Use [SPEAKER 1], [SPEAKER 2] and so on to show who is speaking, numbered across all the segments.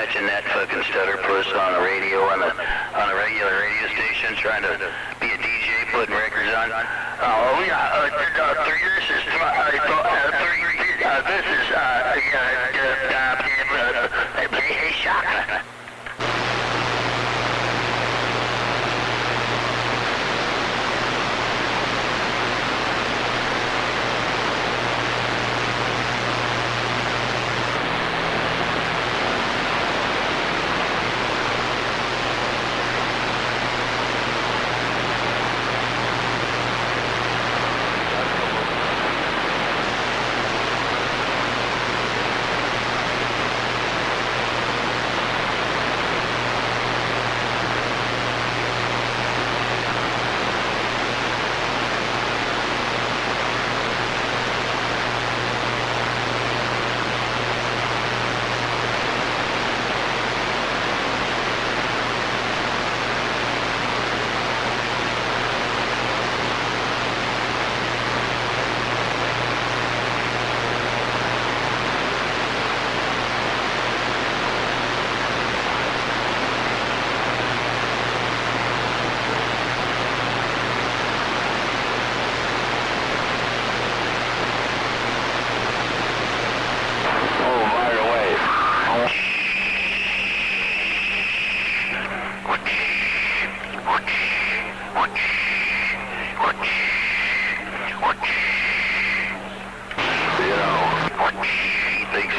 [SPEAKER 1] catching that fucking stutter puss on the radio on a regular radio station, trying to be a DJ, putting records on. Oh yeah, this is hey Shaka.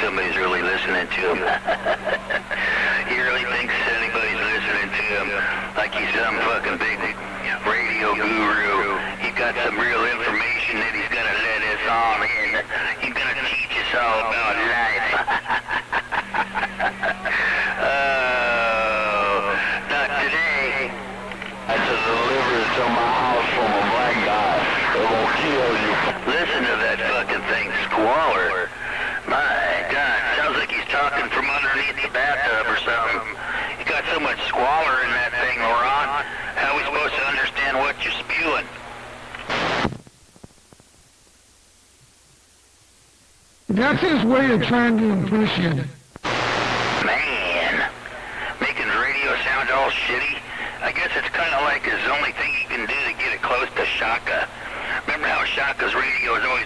[SPEAKER 1] Somebody's really listening to him. He really thinks anybody's listening to him like he's some fucking big radio guru. He's got some real information that he's gonna let us all in. He's gonna teach us all about life. Oh, not today.
[SPEAKER 2] That's a deliverance to my house from a black guy. It will kill you.
[SPEAKER 1] Listen to that fucking thing squalor. My God, sounds like he's talking from underneath the bathtub or something. You got so much squalor in that thing, Laurent. How are we supposed to understand what you're spewing?
[SPEAKER 3] That's his way of trying to impress you.
[SPEAKER 1] Man, making radio sound all shitty. I guess it's kind of like his only thing he can do to get it close to Shaka. Remember how Shaka's radio is always...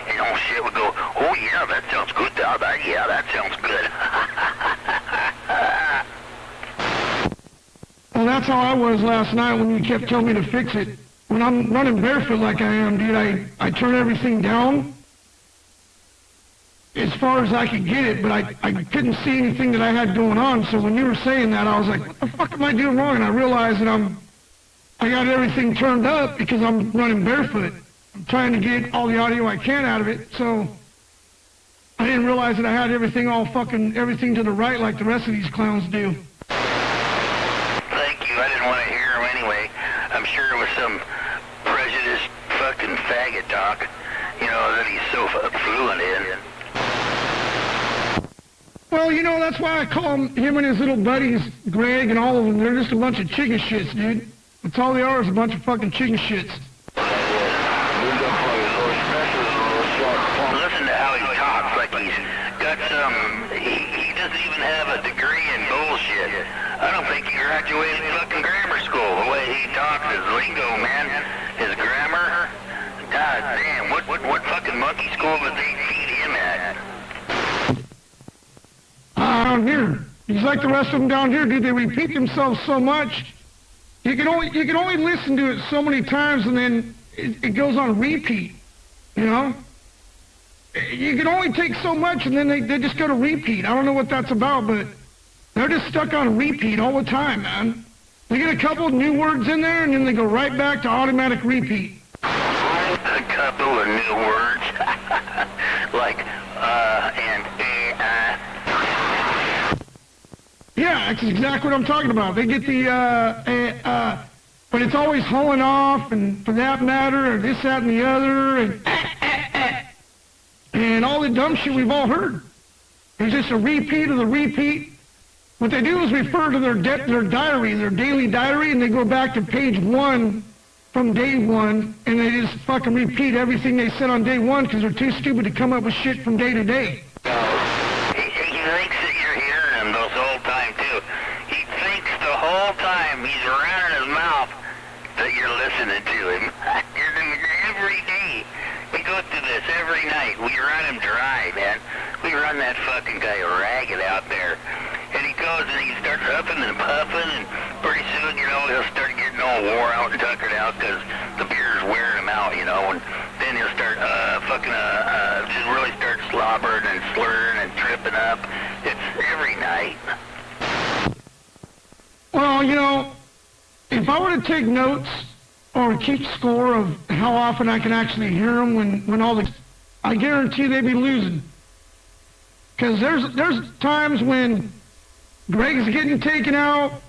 [SPEAKER 1] And all shit would go, oh yeah, that sounds good, yeah, that sounds good.
[SPEAKER 3] Well, that's how I was last night when you kept telling me to fix it. When I'm running barefoot like I am, dude, I turn everything down as far as I could get it, but I couldn't see anything that I had going on. So when you were saying that, I was like, what the fuck am I doing wrong? And I realized that I got everything turned up because I'm running barefoot. I'm trying to get all the audio I can out of it, so I didn't realize that I had everything to the right like the rest of these clowns do.
[SPEAKER 1] Thank you. I didn't want to hear him anyway. I'm sure it was some prejudiced fucking faggot talk, that he's so fluent in.
[SPEAKER 3] Well, that's why I call him and his little buddies, Greg and all of them, they're just a bunch of chicken shits, dude. That's all they are, is a bunch of fucking chicken shits.
[SPEAKER 1] Listen to how he talks, like he's got he doesn't even have a degree in bullshit. I don't think he graduated fucking grammar school. The way he talks, his lingo, man, his grammar. God damn, what fucking monkey school did they feed him at?
[SPEAKER 3] Down here. He's like the rest of them down here, dude. They repeat themselves so much. You can only listen to it so many times, and then it goes on repeat. You can only take so much, and then they just go to repeat. I don't know what that's about, but they're just stuck on repeat all the time, man. They get a couple of new words in there, and then they go right back to automatic repeat.
[SPEAKER 1] A couple of new words, like and
[SPEAKER 3] Yeah, that's exactly what I'm talking about. They get the but it's always hauling off, and for that matter, or this, that, and the other, and all the dumb shit we've all heard. It's just a repeat of the repeat. What they do is refer to their diary, their daily diary, and they go back to page 1 from day one, and they just fucking repeat everything they said on day one because they're too stupid to come up with shit from day to day.
[SPEAKER 1] He thinks that you're hearing him the whole time, too. He thinks the whole time he's running his mouth that you're listening to him. Every day. We go through this every night. We run him dry, man. We run that fucking guy ragged out there. And he goes and he starts huffing and puffing, and pretty soon, you know, he'll start getting all wore out and tuckered out because the beer's wearing him out, you know, and then he'll start just really start slobbering and slurring and tripping up. It's every night.
[SPEAKER 3] Well, you know, if I were to take notes or keep score of how often I can actually hear them when all the... I guarantee they'd be losing. Because there's times when Greg's getting taken out,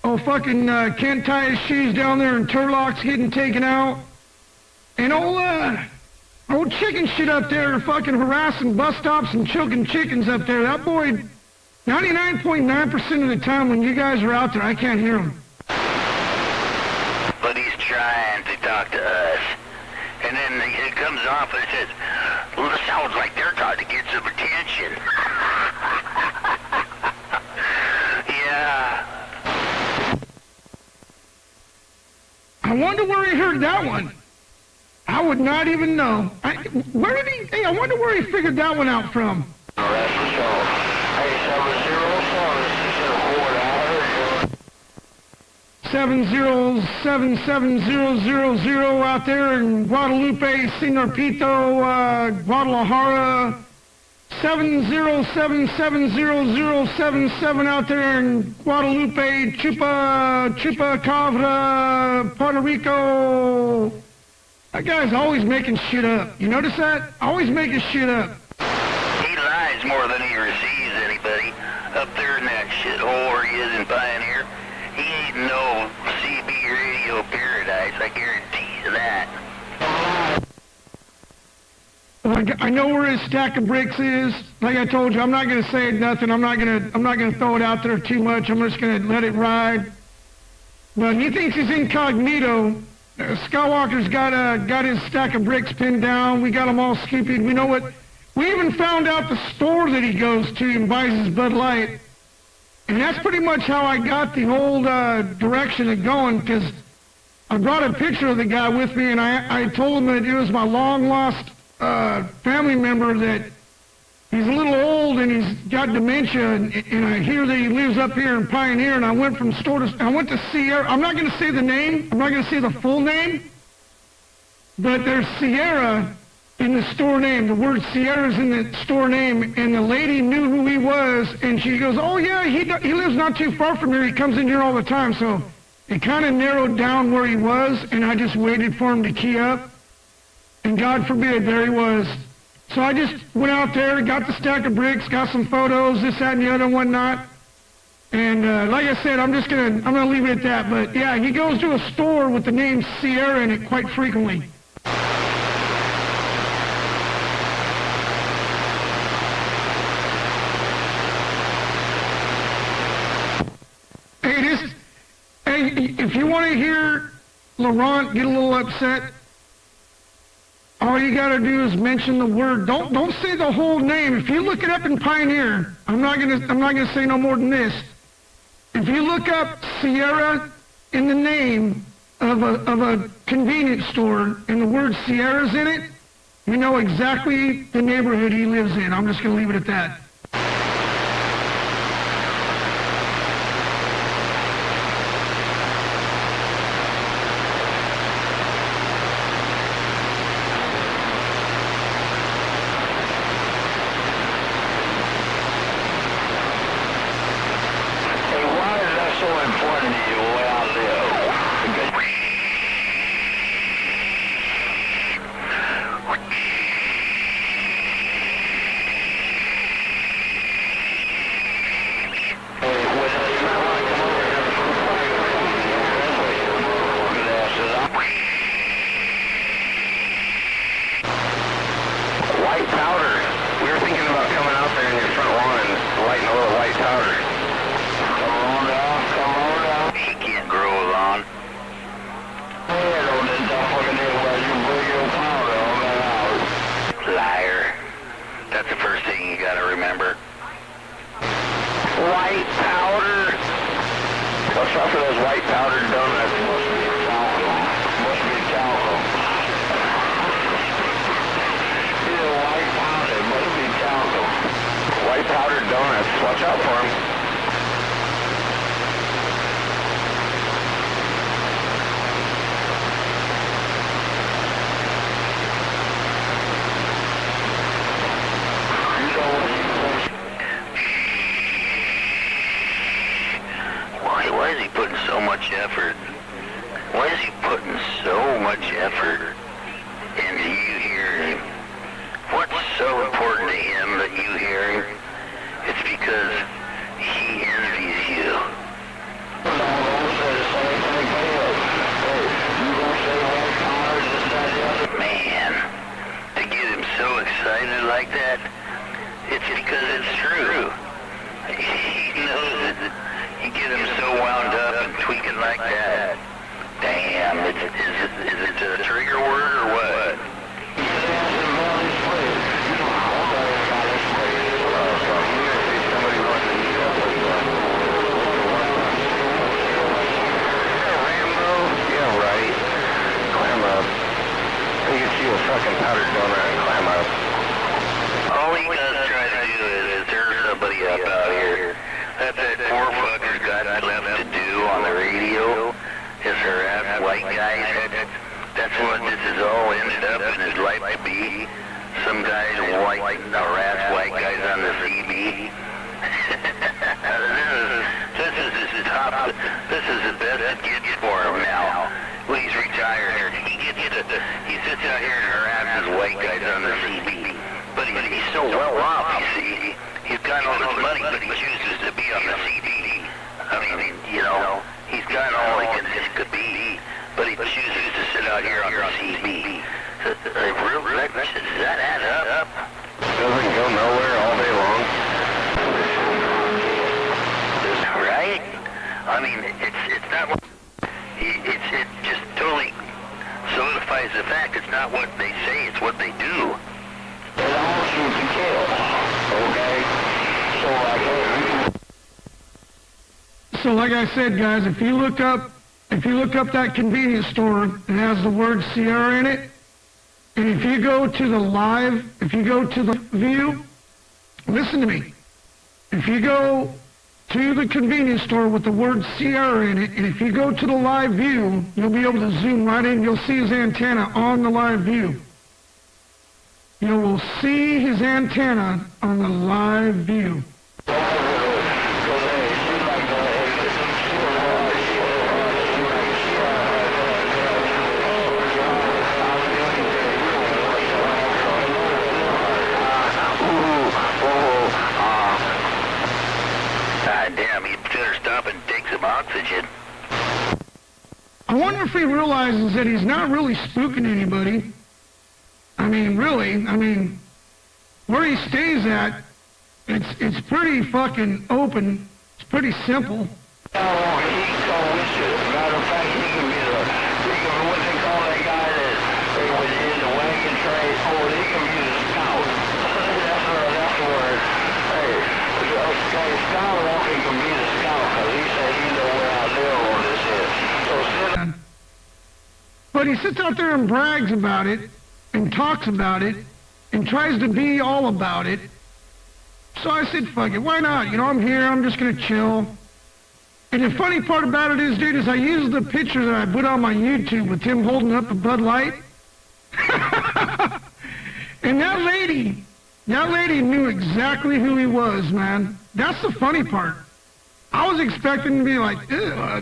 [SPEAKER 3] fucking can't tie his shoes down there, and Turlock's getting taken out, and old chicken shit up there fucking harassing bus stops and choking chickens up there. That boy, 99.9% of the time when you guys are out there, I can't hear him.
[SPEAKER 1] But he's trying to talk to us. And then it comes off and it says, well, this sounds like they're trying to get some attention. Yeah.
[SPEAKER 3] I wonder where he heard that one. I would not even know. I wonder where he figured that one out from.
[SPEAKER 2] That's for sure. Hey,
[SPEAKER 3] 7077000 out there in Guadalupe, Sinorpito, Guadalajara. 7077077 out there in Guadalupe, Chupacabra, Puerto Rico. That guy's always making shit up. You notice that? Always making shit up.
[SPEAKER 1] He lies more than he receives anybody. Up there in that shithole where he is in Pioneer, he ain't no CB radio paradise, I guarantee you that.
[SPEAKER 3] I know where his stack of bricks is. Like I told you, I'm not gonna say nothing. I'm not gonna throw it out there too much. I'm just gonna let it ride. But he thinks he's incognito. Skywalker's got his stack of bricks pinned down. We got them all scooped. We know what. We even found out the store that he goes to and buys his Bud Light. And that's pretty much how I got the whole direction of going, because I brought a picture of the guy with me, and I told him that it was my long-lost family member, that he's a little old and he's got dementia, and I hear that he lives up here in Pioneer, and I went from store to... I went to Sierra. I'm not going to say the name. I'm not going to say the full name, but there's Sierra in the store name. The word Sierra's in the store name, and the lady knew who he was, and she goes, oh, yeah, he lives not too far from here. He comes in here all the time. So it kind of narrowed down where he was, and I just waited for him to key up, and God forbid, there he was. So I just went out there, got the stack of bricks, got some photos, this, that, and the other, and whatnot. And like I said, I'm gonna leave it at that. But yeah, he goes to a store with the name Sierra in it quite frequently. Hey, if you want to hear Laurent get a little upset, all you got to do is mention the word. Don't say the whole name. If you look it up in Pioneer, I'm not gonna say no more than this. If you look up Sierra in the name of a convenience store and the word Sierra's in it, you know exactly the neighborhood he lives in. I'm just gonna leave it at that.
[SPEAKER 1] Why is he putting so much effort into you hearing him? What's so important to him that you hear him? It's because he envies you. Man, to get him so excited like that, it's because it's true. He knows that you get him so wound up and tweaking like that. Damn, is it a trigger word or what?
[SPEAKER 2] Yeah, right. Climb up. You can see a fucking powder donut and climb up.
[SPEAKER 1] All he does try to do is stir somebody up out here. That's that poor fucker's got left to do on the radio. Is harass white guys. That's what this has all ended up in his life to be. Some guys harass white guys on the CB. This is the best it gets for him now. When he's retired, he sits out here and harasses white guys on the CB. But he's so well off, you see. He's got all this money, but he chooses to be on the CB. I mean, you know, he's got all he could be, but he chooses to sit out here on the CB. Does that add up?
[SPEAKER 2] Doesn't go nowhere all day long.
[SPEAKER 1] Right? I mean, it's not what... It just totally solidifies the fact it's not what they say, it's what they do.
[SPEAKER 2] It all seems to kill. Okay?
[SPEAKER 3] So like I said, guys, if you look up that convenience store, it has the word Sierra in it. And if you go to the view, listen to me. If you go to the convenience store with the word Sierra in it, and if you go to the live view, you'll be able to zoom right in. You'll see his antenna on the live view. You will see his antenna on the live view.
[SPEAKER 1] Oxygen.
[SPEAKER 3] I wonder if he realizes that he's not really spooking anybody. I mean, really, where he stays at, it's pretty fucking open. It's pretty simple.
[SPEAKER 2] Matter of fact, he can be what they call that guy that was in the wagon train. He can be the scout. That's the word. Hey, scout, he can be the scout, because he said he know where I live on this head.
[SPEAKER 3] But he sits out there and brags about it, and talks about it, and tries to be all about it. So I said, fuck it, why not? You know, I'm here, I'm just gonna chill. And the funny part about it is, dude, is I used the picture that I put on my YouTube with him holding up a Bud Light. And that lady knew exactly who he was, man. That's the funny part. I was expecting to be like, I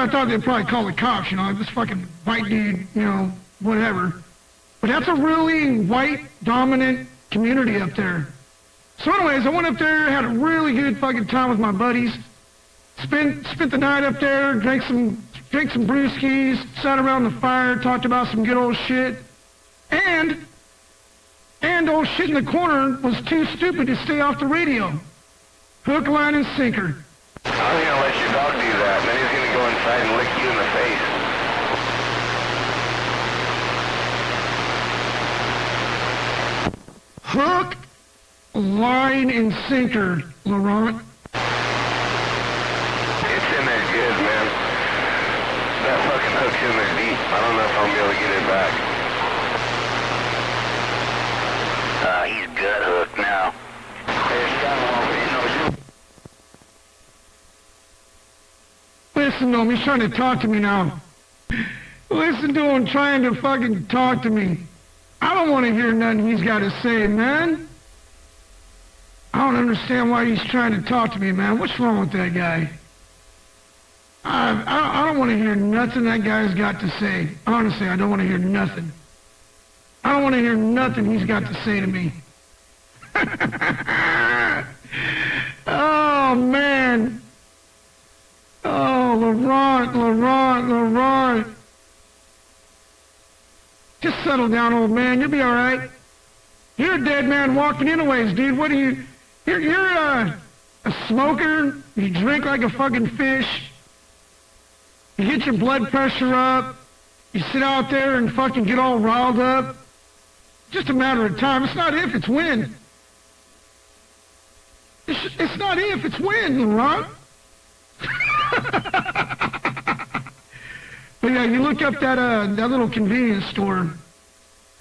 [SPEAKER 3] thought they'd probably call the cops, this fucking white dude, whatever. But that's a really white, dominant community up there. So anyways, I went up there, had a really good fucking time with my buddies. Spent the night up there, drank some brewskis, sat around the fire, talked about some good old shit. And old shit in the corner was too stupid to stay off the radio. Hook, line, and sinker.
[SPEAKER 2] I'm gonna let your dog do that, and then he's gonna go inside and lick you in the face.
[SPEAKER 3] Hook, line, and sinker, Laurent.
[SPEAKER 2] It's in there good, man. That fucking hook's in there deep. I don't know if I'll be able to get it back.
[SPEAKER 1] He's gut hooked now.
[SPEAKER 3] Listen to him, he's trying to talk to me now. Listen to him trying to fucking talk to me. I don't want to hear nothing he's got to say, man. I don't understand why he's trying to talk to me, man. What's wrong with that guy? I don't want to hear nothing that guy's got to say. Honestly, I don't want to hear nothing. I don't want to hear nothing he's got to say to me. Oh, man. Oh, Laurent. Just settle down, old man. You'll be all right. You're a dead man walking anyways, dude. What are you... You're a smoker. You drink like a fucking fish. You get your blood pressure up. You sit out there and fucking get all riled up. Just a matter of time. It's not if, it's when. It's not if, it's when, Laurent. But yeah, you look up that little convenience store,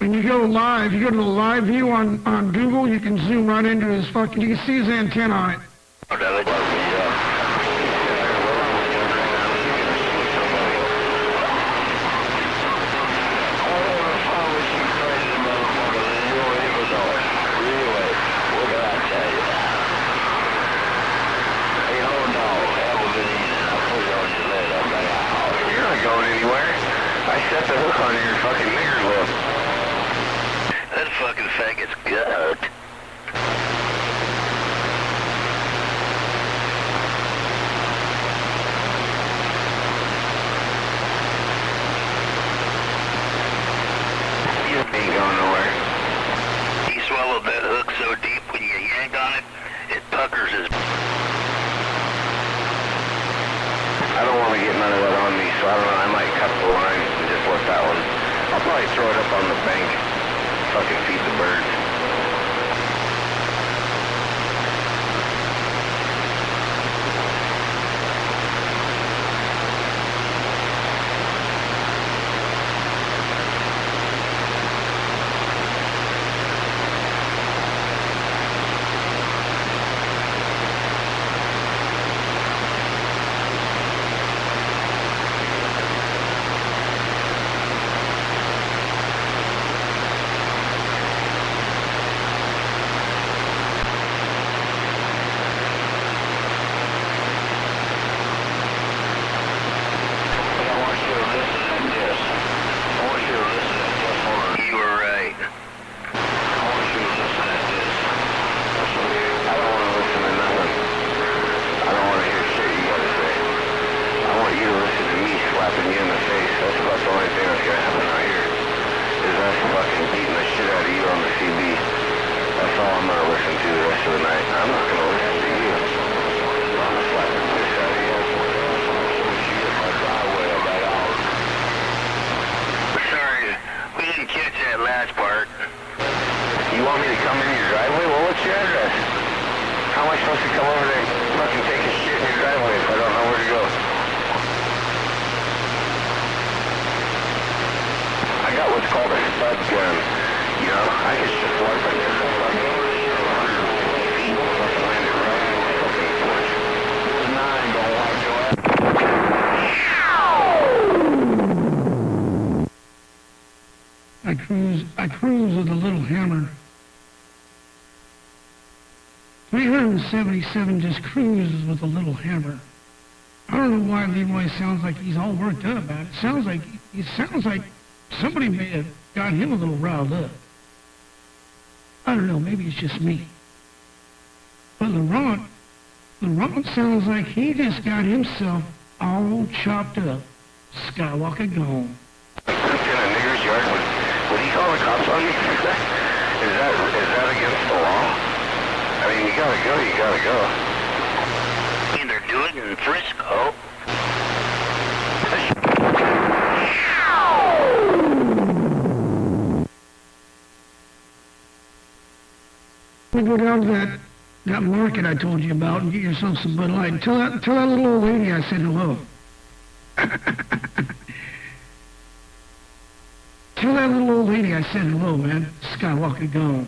[SPEAKER 3] and you go live. You go to the live view on Google. You can zoom right into his fucking. You can see his antenna on it.
[SPEAKER 2] Set the hook on your fucking nigger lip.
[SPEAKER 1] That fucking faggot's good.
[SPEAKER 2] You ain't going nowhere.
[SPEAKER 1] He swallowed that hook so deep when you yank on it, it puckers his...
[SPEAKER 2] I don't want to get none of that on me, so I don't know, I might cut the line and just let that one. I'll probably throw it up on the bank, fucking feed the birds.
[SPEAKER 3] I cruise with a little hammer. 377 just cruises with a little hammer. I don't know why Leroy sounds like he's all worked up about it. It sounds like somebody may have got him a little riled up. I don't know, maybe it's just me. But Laurent sounds like he just got himself all chopped up. Skywalker gone.
[SPEAKER 2] Would he call the cops on me? Is that against the law? I mean, you gotta go.
[SPEAKER 1] Either do it in Frisco.
[SPEAKER 3] You go down to that market I told you about and get yourself some Bud Light. And tell that little old lady I said hello. Tell that little old lady I said hello, man. Skywalker gone.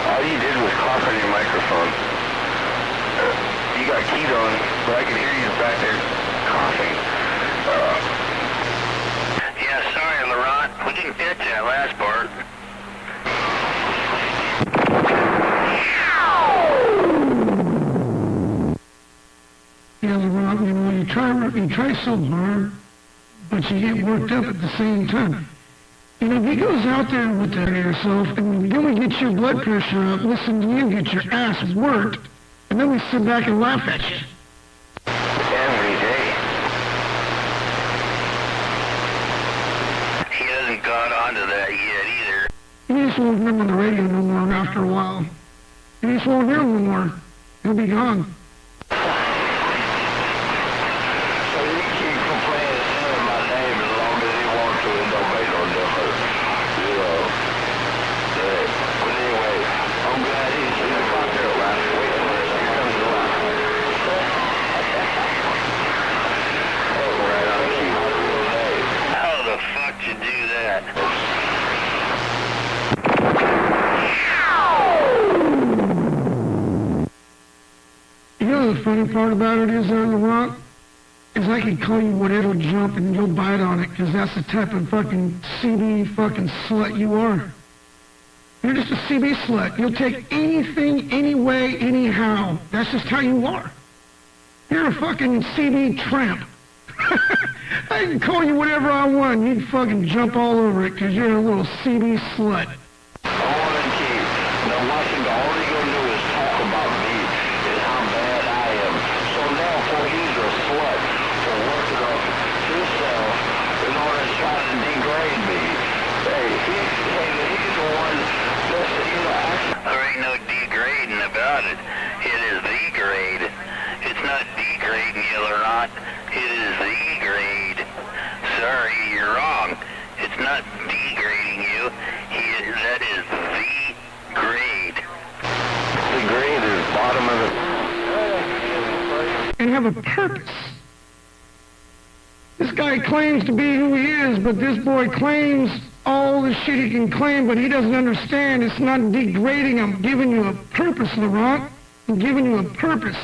[SPEAKER 2] All you did was cough on your microphone. You got keyed on, but I could hear you back there coughing.
[SPEAKER 1] Yeah, sorry, Laurent. We didn't catch that last part.
[SPEAKER 3] Yeah, LeBron, you know, you try so hard, but you get worked up at the same time. You know, if he goes out there with that yourself, and then we get your blood pressure up, listen to you get your ass worked, and then we sit back and laugh at you.
[SPEAKER 2] Every day.
[SPEAKER 1] He hasn't got onto that yet either.
[SPEAKER 3] You just won't hear him on the radio no more after a while. You just won't hear him no more. He'll be gone.
[SPEAKER 2] So you can keep complaining and saying my name as long as he wants to. It don't make no difference. You know. But anyway, I'm glad he's in the cocktail last week. Right on cue.
[SPEAKER 1] How the fuck you do that?
[SPEAKER 3] You know the funny part about it is, on the rock, is I can call you whatever jump and you'll bite on it, because that's the type of fucking CB fucking slut you are. You're just a CB slut. You'll take anything, anyway, anyhow. That's just how you are. You're a fucking CB tramp. I can call you whatever I want. You can fucking jump all over it, because you're a little CB slut.
[SPEAKER 2] I want to keep. Now, watching, all he gonna do is talk about me and how bad I am. So now, for he's a slut for working on himself in order to try to degrade me. Hey, he's the one that, you know,
[SPEAKER 1] There ain't no degrading about it. It is the grade. It's not degrading you, Laurent. It is the grade. Sorry, you're wrong. It's not degrading you. That is the grade.
[SPEAKER 2] the grade is bottom of the...
[SPEAKER 3] And have a purpose. This guy claims to be who he is, but this boy claims all the shit he can claim, but he doesn't understand. It's not degrading. I'm giving you a purpose, Laurent. I'm giving you a purpose.